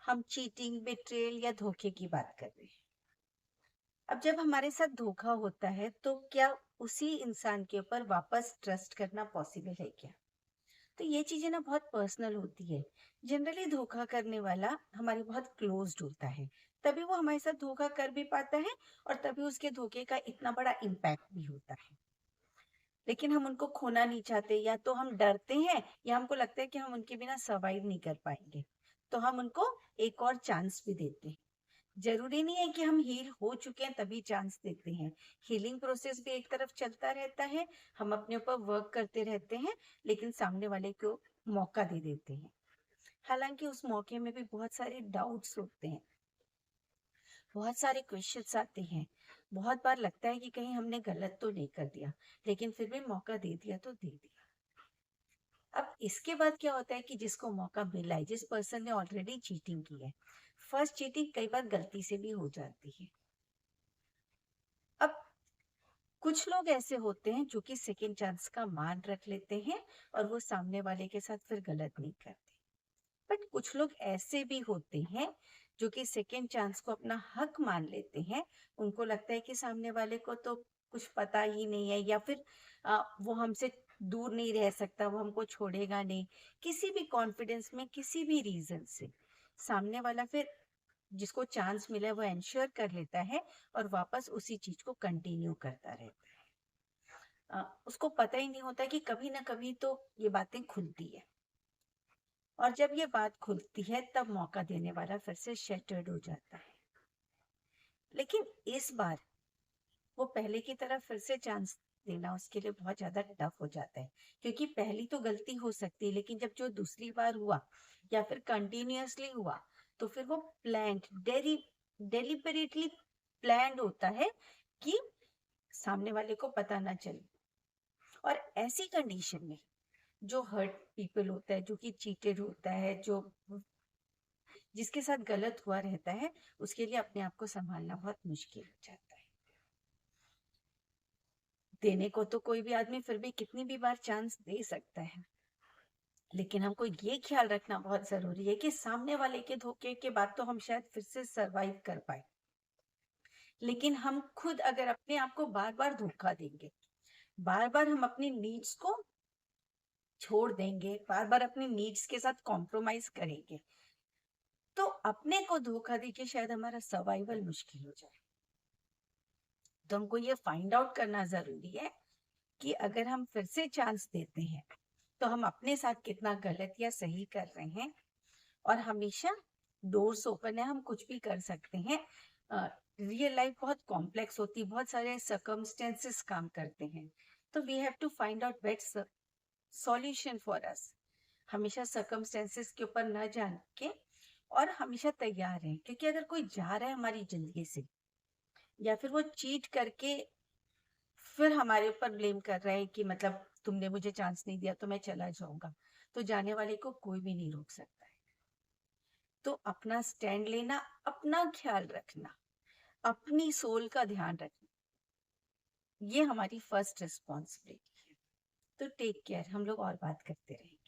हम cheating, betrayal या धोखे की बात कर रहे हैं। अब जब हमारे साथ धोखा होता है तो क्या उसी इंसान के ऊपर वापस ट्रस्ट करना पॉसिबल है क्या? तो ये चीजें ना बहुत पर्सनल होती है। जनरली धोखा करने वाला हमारे बहुत क्लोज्ड होता है, तभी वो हमारे साथ धोखा कर भी पाता है और तभी उसके धोखे का इतना बड़ा इम्पैक्ट भी होता है। लेकिन हम उनको खोना नहीं चाहते, या तो हम डरते हैं या हमको लगता है कि हम उनके बिना सर्वाइव नहीं कर पाएंगे, तो हम उनको एक और चांस भी देते हैं। जरूरी नहीं है कि हम हील हो चुके हैं तभी चांस देते हैं। हीलिंग प्रोसेस भी एक तरफ चलता रहता है, हम अपने ऊपर वर्क करते रहते हैं, लेकिन सामने वाले को मौका दे देते हैं। हालांकि उस मौके में भी बहुत सारे डाउट्स होते हैं, बहुत सारे क्वेश्चंस आते हैं। बहुत बार लगता है कि कहीं हमने गलत तो नहीं कर दिया, लेकिन फिर भी मौका दे दिया तो दे दिया। अब इसके बाद क्या होता है कि जिसको मौका मिला है, जिस पर्सन ने ऑलरेडी चीटिंग की है, फर्स्ट चीटिंग कई बार गलती से भी हो जाती है। अब कुछ लोग ऐसे होते हैं जो कि सेकेंड चांस का मान रख लेते हैं और वो सामने वाले के साथ फिर गलत नहीं करते। बट कुछ लोग ऐसे भी होते हैं जो कि सेकेंड चांस को अपना हक मान लेते हैं। उनको लगता है कि सामने वाले को तो कुछ पता ही नहीं है, या फिर वो हमसे दूर नहीं रह सकता, वो हमको छोड़ेगा नहीं। किसी भी कॉन्फिडेंस में, किसी भी रीजन से सामने वाला फिर जिसको चांस मिला है वो एंश्योर कर लेता है और वापस उसी चीज को कंटिन्यू करता रहता है। उसको पता ही नहीं होता कि कभी ना कभी तो ये बातें खुलती है, और जब ये बात खुलती है तब मौका देने वाला फिर से शैटर्ड हो जाता है। लेकिन इस बार वो पहले की तरह फिर से चांस देना उसके लिए बहुत ज्यादा टफ हो जाता है, क्योंकि पहली तो गलती हो सकती है, लेकिन जब जो दूसरी बार हुआ या फिर कंटिन्यूअसली हुआ, तो फिर वो प्लान्ड, डेलिबरेटली प्लान्ड होता है कि सामने वाले को पता ना चले। और ऐसी कंडीशन में जो हर्ट पीपल होता है, जो कि चीटेड होता है, जो जिसके साथ गलत हुआ रहता है, उसके लिए अपने आप को संभालना बहुत मुश्किल हो जाता है। देने को तो कोई भी आदमी फिर भी कितनी भी बार चांस दे सकता है, लेकिन हमको ये ख्याल रखना बहुत जरूरी है कि सामने वाले के धोखे के बाद तो हम शायद फिर से सरवाइव कर पाए, लेकिन हम खुद अगर अपने आप को बार बार धोखा देंगे, बार बार हम अपनी नीड्स को छोड़ देंगे, बार बार अपनी नीड्स के साथ कॉम्प्रोमाइज करेंगे, तो अपने को धोखा देके शायद हमारा सर्वाइवल मुश्किल हो जाए। तो हमको ये फाइंड आउट करना जरूरी है कि अगर हम फिर से चांस देते हैं तो हम अपने साथ कितना गलत या सही कर रहे हैं। और हमेशा डोर्स ओपन है, हम कुछ भी कर सकते हैं। रियल लाइफ बहुत कॉम्प्लेक्स होती है, बहुत सारे सर्कमस्टेंसेस काम करते हैं, तो we have to find out best solution for us. हमेशा सर्कमस्टेंसेस के ऊपर न जान के और हमेशा तैयार रहें, क्योंकि अगर कोई जा रहा है हमारी जिंदगी से या फिर वो चीट करके फिर हमारे ऊपर ब्लेम कर रहा है कि मतलब तुमने मुझे चांस नहीं दिया तो मैं चला जाऊंगा, तो जाने वाले को कोई भी नहीं रोक सकता है। तो अपना स्टैंड लेना, अपना ख्याल रखना, अपनी सोल का ध्यान रखना, ये हमारी फर्स्ट रिस्पॉन्सिबिलिटी है। तो टेक केयर, हम लोग और बात करते रहेंगे।